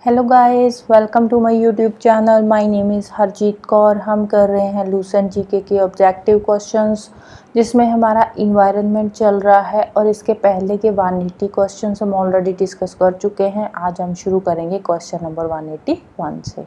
Hello guys, welcome to my YouTube channel. My name is Harjeet Kaur. हम कर रहे हैं लूसेंट जीके के ऑब्जेक्टिव क्वेश्चंस, जिसमें हमारा इन्वायरमेंट चल रहा है और इसके पहले के 180 क्वेश्चंस हम ऑलरेडी डिस्कस कर चुके हैं। आज हम शुरू करेंगे क्वेश्चन नंबर 181 से।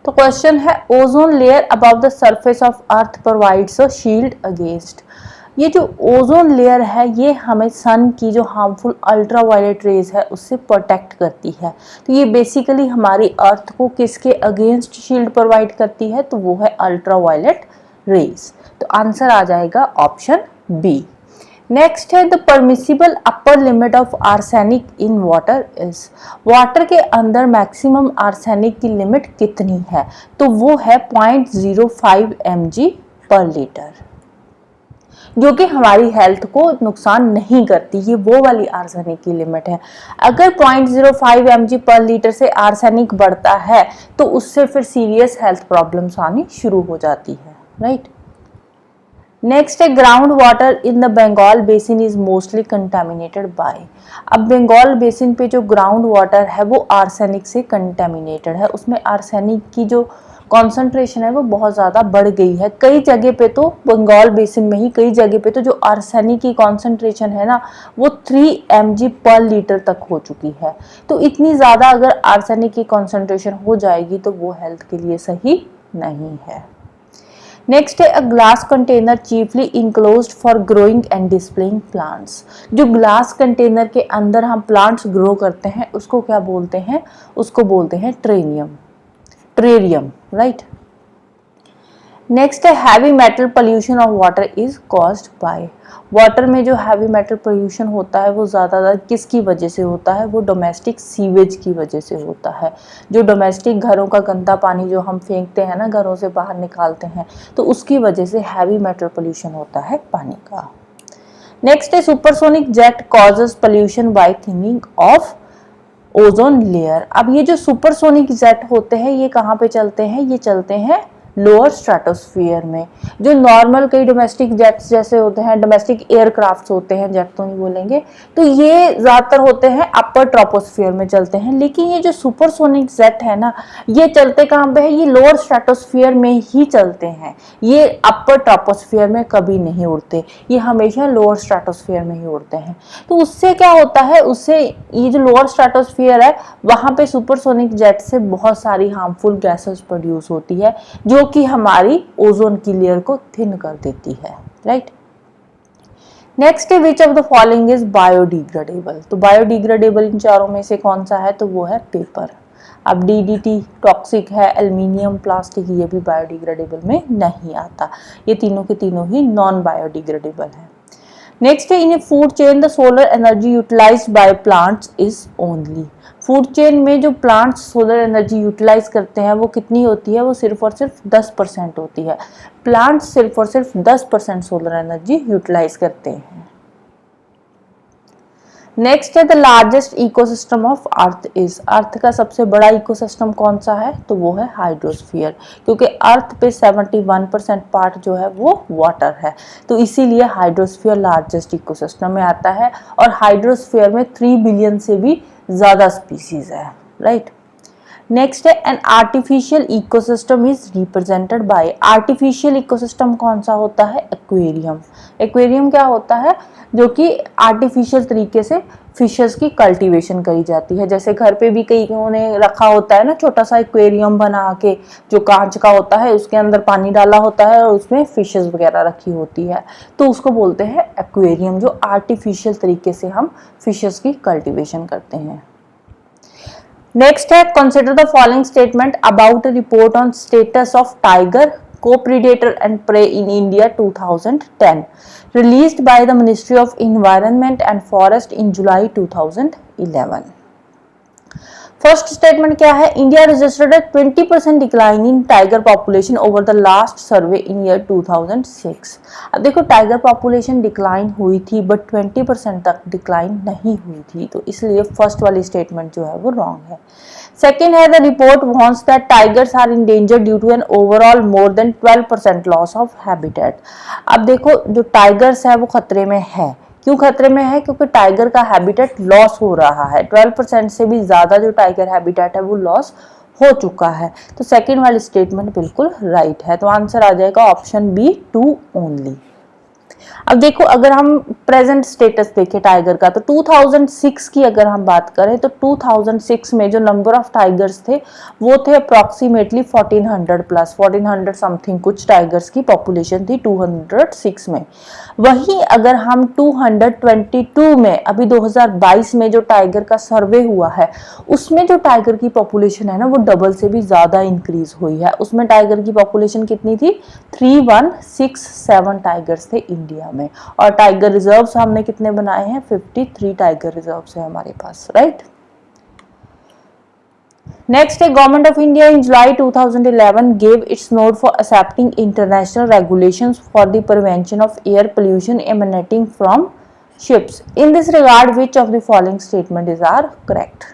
तो क्वेश्चन है, ozone layer above the surface of earth provides a shield against. ये जो ओजोन लेयर है ये हमें सन की जो हार्मफुल अल्ट्रावायलेट रेज है उससे प्रोटेक्ट करती है। तो ये बेसिकली हमारी अर्थ को किसके अगेंस्ट शील्ड प्रोवाइड करती है, तो वो है अल्ट्रावायलेट रेज। तो आंसर आ जाएगा ऑप्शन बी। नेक्स्ट है, the permissible upper limit of arsenic in water is. Water के अंदर मैक्सिमम आर्सेनिक की लिमिट कितनी है, तो वो है 0.05 mg पर लीटर, जो कि हमारी हेल्थ को नुकसान नहीं करती। ये वो वाली आर्सेनिक की लिमिट है। अगर 0.05 mg पर लीटर से आर्सेनिक बढ़ता है तो उससे फिर सीरियस हेल्थ प्रॉब्लम्स आनी शुरू हो जाती है, राइट। नेक्स्ट है, ground water in the Bengal basin is mostly contaminated by. अब बंगाल बेसिन पे जो ग्राउंड वाटर है वो आर्सेनिक से कंटेमिनेटेड है। उसमें आर्सेनिक की जो कॉन्सेंट्रेशन है वो बहुत ज़्यादा बढ़ गई है। कई जगह पे तो बंगाल बेसिन में ही कई जगह पे तो जो आर्सेनिक की कॉन्सेंट्रेशन है ना वो 3 mg पर लीटर तक हो चुकी है। तो इतनी ज़्यादा अगर आर्सेनिक की कॉन्सेंट्रेशन हो जाएगी तो वो हेल्थ के लिए सही नहीं है। नेक्स्ट है, a glass container chiefly enclosed for growing and displaying plants. जो ग्लास कंटेनर के अंदर हम प्लांट्स ग्रो करते हैं उसको क्या बोलते हैं, उसको बोलते हैं टेरेरियम, राइट। नेक्स्ट है, heavy metal pollution of water is caused by. Water में जो हैवी मेटल पोल्यूशन होता है वो ज़्यादातर किसकी वजह से होता है, वो डोमेस्टिक सीवेज की वजह से होता है। जो डोमेस्टिक घरों का गंदा पानी जो हम फेंकते हैं ना, घरों से बाहर निकालते हैं, तो उसकी वजह से हैवी मेटल पोल्यूशन होता है पानी का। नेक्स्ट है, supersonic jet causes pollution by thinning of ozone layer. अब ये जो सुपरसोनिक जेट होते हैं ये कहाँ पे चलते हैं, ये चलते हैं लोअर स्ट्रेटोस्फीयर में। जो नॉर्मल कई डोमेस्टिक जेट्स जैसे होते हैं, डोमेस्टिक एयरक्राफ्ट्स होते हैं, जेट तो नहीं बोलेंगे, तो ये ज्यादातर होते हैं अपर ट्रोपोस्फीयर में चलते हैं। लेकिन ये जो सुपरसोनिक जेट है ना, ये चलते कहाँ पे है, ये लोअर स्ट्रेटोस्फीयर में ही चलते हैं। ये अपर ट्रोपोस्फीयर में कभी नहीं उड़ते, ये हमेशा लोअर स्ट्रेटोस्फीयर में ही उड़ते हैं। तो उससे क्या होता है, उससे ये जो लोअर स्ट्रेटोस्फीयर है वहां पे सुपरसोनिक जेट से बहुत सारी हार्मफुल गैसेस प्रोड्यूस होती है जो कि हमारी ओजोन की लेयर को थिन कर देती है, राइट। नेक्स्ट है, विच of the following is biodegradable. तो बायोडिग्रेडेबल इन चारों में से कौन सा है, तो वो है पेपर। अब DDT टॉक्सिक है, एल्युमिनियम, प्लास्टिक, ये भी बायोडिग्रेडेबल में नहीं आता। ये तीनों के तीनों ही नॉन बायोडिग्रेडेबल है। नेक्स्ट है, in a food chain the solar energy utilized by plants is only. Food chain में जो प्लांट्स सोलर एनर्जी यूटिलाइज करते हैं वो कितनी होती है, वो सिर्फ और सिर्फ 10% होती है। प्लांट्स सिर्फ और सिर्फ 10% सोलर एनर्जी यूटिलाइज करते हैं। नेक्स्ट है, the largest ecosystem of earth is. Earth का सबसे बड़ा इकोसिस्टम कौन सा है, तो वो है हाइड्रोस्फीयर, क्योंकि अर्थ पे 71% पार्ट जो है वो वाटर है, तो इसीलिए हाइड्रोस्फीयर लार्जेस्ट इकोसिस्टम में आता है। और हाइड्रोस्फीयर में 3 बिलियन से भी ज्यादा स्पीसीज है, राइट। नेक्स्ट है, an artificial ecosystem is represented by. Artificial ecosystem कौन सा होता है, एक्वेरियम। एक्वेरियम क्या होता है, जो कि आर्टिफिशियल तरीके से फिशेस की कल्टीवेशन करी जाती है। जैसे घर पे भी कईयों ने रखा होता है ना छोटा सा एक्वेरियम बना के, जो कांच का होता है, उसके अंदर पानी डाला होता है और उसमें फिशेस वगैरह रखी होती है, तो उसको बोलते हैं एक्वेरियम, जो आर्टिफिशियल तरीके से हम फिशेस की कल्टीवेशन करते हैं। नेक्स्ट है, consider the following statement about a report on status of tiger co-predator and prey in India 2010 released by the Ministry of Environment and Forest in July 2011. First statement क्या है, India registered a 20% decline in tiger population over the last survey in year 2006। अब देखो tiger population decline हुई थी but 20% तक decline नहीं हुई थी, तो इसलिए फर्स्ट वाली स्टेटमेंट जो है वो रॉन्ग है। सेकेंड है, the report wants that tigers are endangered due to an overall more than 12% loss of habitat. अब देखो जो टाइगर्स है वो खतरे में है, क्यों खतरे में है? क्योंकि टाइगर का हैबिटेट लॉस हो रहा है, 12% से भी ज़्यादा जो टाइगर हैबिटेट है वो लॉस हो चुका है। तो सेकेंड वाली स्टेटमेंट बिल्कुल राइट है। तो आंसर आ जाएगा ऑप्शन बी, 2 ओनली। अब देखो, अगर हम प्रेजेंट स्टेटस देखें टाइगर का, तो 2006 की अगर हम बात करें तो 2006 में जो नंबर ऑफ टाइगर्स थे वो थे अप्रॉक्सीमेटली 1400 प्लस, 1400 समथिंग कुछ टाइगर्स की पॉपुलेशन थी 206 में। वहीं अगर हम 222 में, अभी 2022 में जो टाइगर का सर्वे हुआ है उसमें जो टाइगर की पॉपुलेशन है ना वो डबल से भी ज्यादा इंक्रीज हुई है। उसमें टाइगर की पॉपुलेशन कितनी थी? 3167 टाइगर्स थे इंडिया में। और टाइगर रिजर्व्स हमने कितने बनाए हैं? 53 टाइगर रिजर्व्स है हमारे पास, राइट। नेक्स्ट है, government of India in July 2011 gave its note for accepting international regulations for the prevention of air pollution emanating from ships. In this regard, which of the following statement is are correct?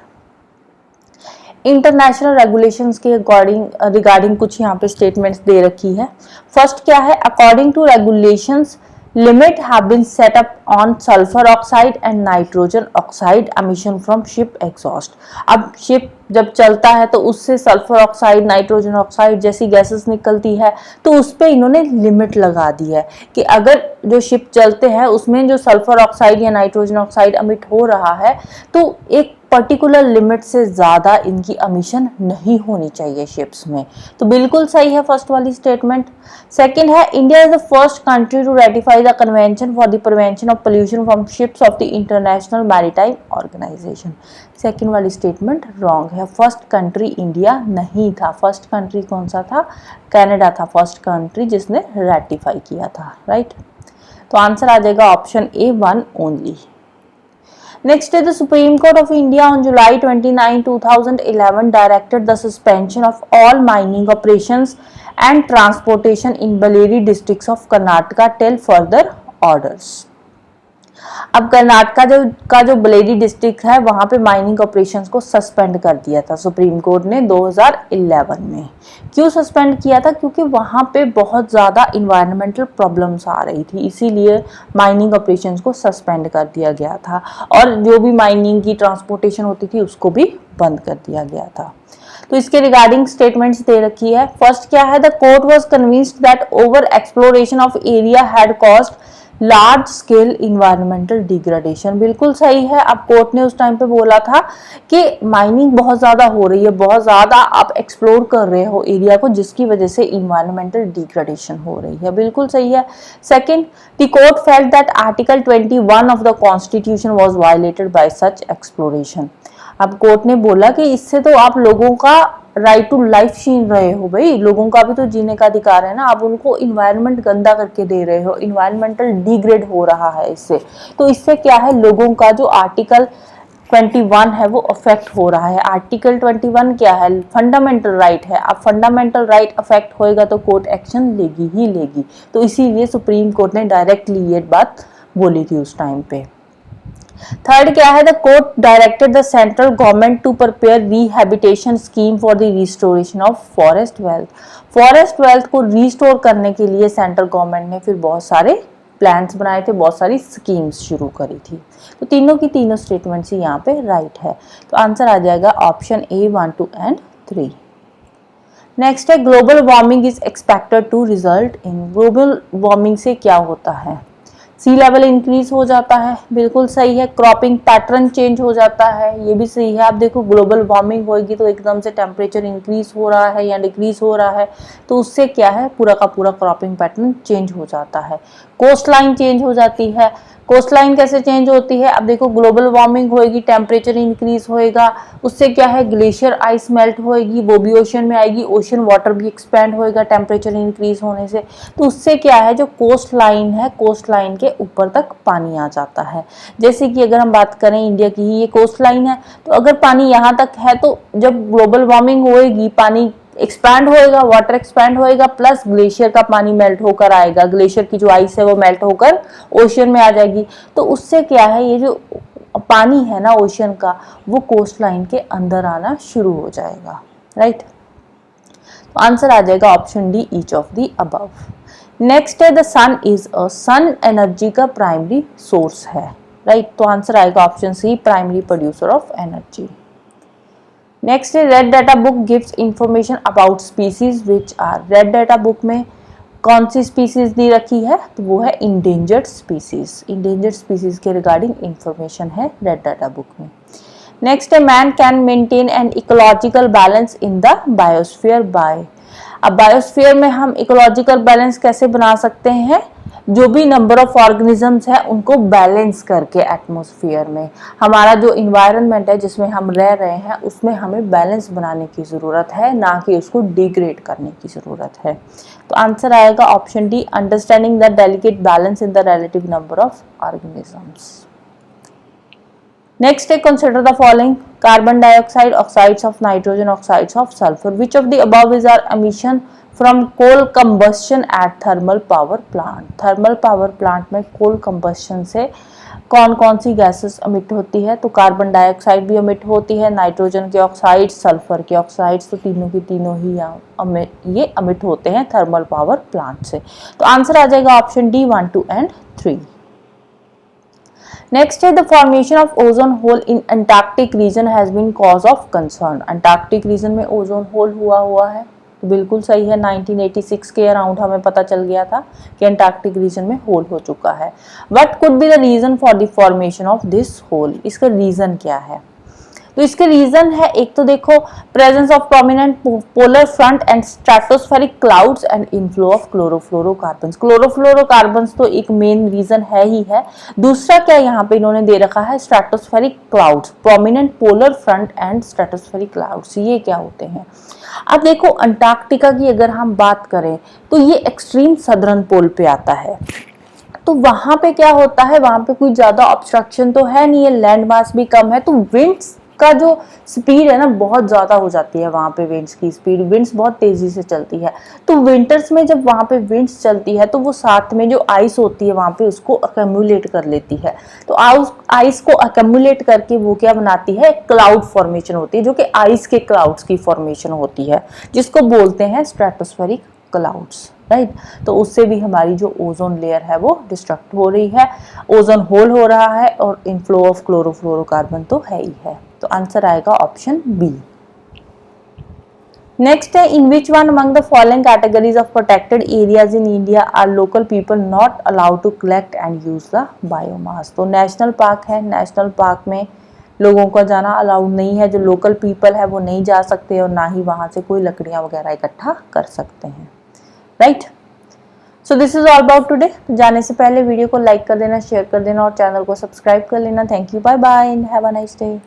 International regulations के regarding कुछ यहाँ पे statements दे रखी है। First क्या है? According to regulations limit have been set up on sulfur oxide and nitrogen oxide emission from ship exhaust. अब ship जब चलता है तो उससे सल्फर ऑक्साइड, नाइट्रोजन ऑक्साइड जैसी गैसेस निकलती है, तो उस पर इन्होंने लिमिट लगा दी है कि अगर जो शिप चलते हैं उसमें जो सल्फर ऑक्साइड या नाइट्रोजन ऑक्साइड एमिट हो रहा है तो एक पर्टिकुलर लिमिट से ज़्यादा इनकी एमिशन नहीं होनी चाहिए शिप्स में। तो बिल्कुल सही है फर्स्ट वाली स्टेटमेंट। सेकंड है, India is the first country to ratify the convention for the prevention of pollution from ships of the international maritime organisation. Second वाली स्टेटमेंट रॉन्ग है। फर्स्ट कंट्री इंडिया नहीं था। फर्स्ट कंट्री कौन सा था? Canada था first country जिसने ratify किया था, राइट। तो आंसर आ जाएगा option A, 1 only. Next, the Supreme Court of India on July 29, 2011 directed the suspension of all mining operations and transportation in Baleri districts of Karnataka till further orders. अब कर्नाटका जो Baleri district है वहां पे mining operations को suspend कर दिया था supreme court ने 2011 में। क्यों सस्पेंड किया था? क्योंकि वहां पे बहुत ज़्यादा इन्वायरमेंटल प्रॉब्लम्स आ रही थी, इसीलिए माइनिंग ऑपरेशंस को सस्पेंड कर दिया गया था और जो भी माइनिंग की ट्रांसपोर्टेशन होती थी उसको भी बंद कर दिया गया था। तो इसके रिगार्डिंग स्टेटमेंट्स दे रखी है। फर्स्ट क्या है? The court was convinced that over exploration of area had caused large scale environmental degradation. बिल्कुल सही है। अब कोर्ट ने उस टाइम पे बोला था कि माइनिंग बहुत ज़्यादा हो रही है, बहुत ज़्यादा आप एक्सप्लोर कर रहे हो एरिया को जिसकी वजह से इन्वायरमेंटल डिग्रेडेशन हो रही है। बिल्कुल सही है। Second, the court felt that article 21 of the constitution was violated bye such exploration. अब कोर्ट ने बोला कि इससे तो आप लोगों का राइट टू लाइफ छीन रहे हो, भाई लोगों का भी तो जीने का अधिकार है ना, आप उनको इन्वायरमेंट गंदा करके दे रहे हो, इन्वायरमेंटल डिग्रेड हो रहा है इससे। तो इससे क्या है, लोगों का जो आर्टिकल 21 है वो अफेक्ट हो रहा है। आर्टिकल 21 क्या है? फंडामेंटल राइट है। अब फंडामेंटल राइट अफेक्ट होएगा तो कोर्ट एक्शन लेगी ही लेगी। तो इसीलिए सुप्रीम कोर्ट ने डायरेक्टली ये बात बोली थी उस टाइम पे। थर्ड क्या है? The court directed the central government to prepare rehabilitation scheme for the restoration of forest wealth. Forest wealth को रिस्टोर करने के लिए सेंट्रल गवर्नमेंट ने फिर बहुत सारे प्लान्स बनाए थे, बहुत सारी स्कीम्स शुरू करी थी। तो तीनों की तीनों स्टेटमेंट्स ही यहाँ पे राइट है। तो आंसर आ जाएगा ऑप्शन ए, 1, 2 एंड 3। नेक्स्ट है, global warming is expected to result in. Global warming से क्या होता है? सी लेवल इंक्रीज हो जाता है। बिल्कुल सही है। क्रॉपिंग पैटर्न चेंज हो जाता है, ये भी सही है। आप देखो, ग्लोबल वार्मिंग होगी तो एकदम से टेम्परेचर इंक्रीज हो रहा है या डिक्रीज हो रहा है, तो उससे क्या है, पूरा का पूरा क्रॉपिंग पैटर्न चेंज हो जाता है। कोस्ट लाइन चेंज हो जाती है। कोस्ट लाइन कैसे चेंज होती है? अब देखो, ग्लोबल वार्मिंग होएगी, टेम्परेचर इंक्रीज होएगा, उससे क्या है, ग्लेशियर आइस मेल्ट होएगी, वो भी ओशन में आएगी, ओशन वाटर भी एक्सपैंड होएगा टेम्परेचर इंक्रीज होने से। तो उससे क्या है, जो कोस्ट लाइन है, कोस्ट लाइन के ऊपर तक पानी आ जाता है। जैसे कि अगर हम बात करें इंडिया की ही ये कोस्ट लाइन है, तो अगर पानी यहाँ तक है तो जब ग्लोबल वार्मिंग होएगी, पानी एक्सपैंड होएगा, वाटर एक्सपैंड होएगा, प्लस ग्लेशियर का पानी मेल्ट होकर आएगा, ग्लेशियर की जो आइस है वो मेल्ट होकर ओशन में आ जाएगी। तो उससे क्या है, ये जो पानी है ना ओशन का, वो कोस्ट लाइन के अंदर आना शुरू हो जाएगा, राइट। तो आंसर आ जाएगा option D, each of the above. Next है the sun is a, sun energy का प्राइमरी सोर्स है, राइट। तो आंसर आएगा option C, primary producer of energy. Next है red data book gives information about species which are, red data book में कौन सी species दी रखी है, तो वो है इंडेंजर्ड स्पीसीज, इंडेंजर्ड स्पीसीज के रिगार्डिंग इंफॉर्मेशन है रेड डाटा बुक में। नेक्स्ट है man can maintain an ecological balance in the biosphere by, अब बायोस्फीयर में हम इकोलॉजिकल बैलेंस कैसे बना सकते हैं, जो भी नंबर ऑफ ऑर्गेनिजम्स है उनको बैलेंस करके एटमॉस्फेयर में, हमारा जो इन्वायरमेंट है जिसमें हम रह रहे हैं उसमें हमें बैलेंस बनाने की ज़रूरत है, ना कि उसको डिग्रेड करने की ज़रूरत है। तो आंसर आएगा option D, understanding the delicate balance in the relative number of organisms. Next है consider the following, carbon dioxide, oxides of nitrogen, oxides of sulphur, which of the above is are emission from coal combustion at thermal power plant, thermal power plant में coal combustion से कौन कौन सी gases अमिट होती है, तो carbon dioxide भी अमिट होती है, नाइट्रोजन के ऑक्साइड, सल्फर के ऑक्साइड्स, तो तीनों की तीनों ही ये अमिट होते हैं थर्मल पावर प्लांट से। तो आंसर आ जाएगा ऑप्शन डी 1, 2 एंड 3। नेक्स्ट है the formation of ozone hole in Antarctic region has been cause of concern, Antarctic region में ओजोन होल हुआ है, तो बिल्कुल सही है। 1986 के अराउंड हमें पता चल गया था कि अंटार्कटिक रीजन में होल हो चुका है। What could be the reason for the formation of this hole, इसका रीजन क्या है, तो इसके रीजन है, एक तो देखो presence of prominent polar front and stratospheric clouds and inflow of chlorofluorocarbons, chlorofluorocarbons तो एक मेन रीजन है ही है। दूसरा क्या यहाँ पे इन्होंने दे रखा है, stratospheric clouds, prominent polar front and stratospheric clouds, ये क्या होते हैं। अब देखो अंटार्कटिका की अगर हम बात करें तो ये एक्सट्रीम सदर्न पोल पे आता है, तो वहां पे क्या होता है, वहां पे कोई ज्यादा ऑब्स्ट्रक्शन तो है नहीं है, लैंड मास भी कम है, तो विंड्स का जो स्पीड है ना बहुत ज्यादा हो जाती है वहां पे, विंड्स की स्पीड, विंड्स बहुत तेजी से चलती है। तो विंटर्स में जब वहां पे विंड्स चलती है तो वो साथ में जो आइस होती है वहां पे उसको अक्यूमुलेट कर लेती है, तो आइस को अक्यूमुलेट करके वो क्या बनाती है, क्लाउड फॉर्मेशन होती है, जो कि आइस के क्लाउड्स की फॉर्मेशन होती है, जिसको बोलते हैं स्ट्रेटोस्फेरिक क्लाउड्स, राइट। तो उससे भी हमारी जो ओजोन लेयर है वो डिस्ट्रक्ट हो रही है, ओजोन होल हो रहा है, और इनफ्लो ऑफ क्लोरोफ्लोरोकार्बन तो है ही है। तो आंसर आएगा ऑप्शन बी। नेक्स्ट है, in which one among the following categories of protected areas in India are local people not allowed to collect and use the biomass, तो नेशनल पार्क है, national park में लोगों का जाना allowed नहीं है, जो लोकल पीपल है वो नहीं जा सकते और ना ही वहां से कोई लकड़ियां वगैरह इकट्ठा कर सकते हैं, right. So this is all about today. जाने से पहले वीडियो को लाइक कर देना, शेयर कर देना और चैनल को सब्सक्राइब कर लेना। Thank you, bye bye and have a nice day.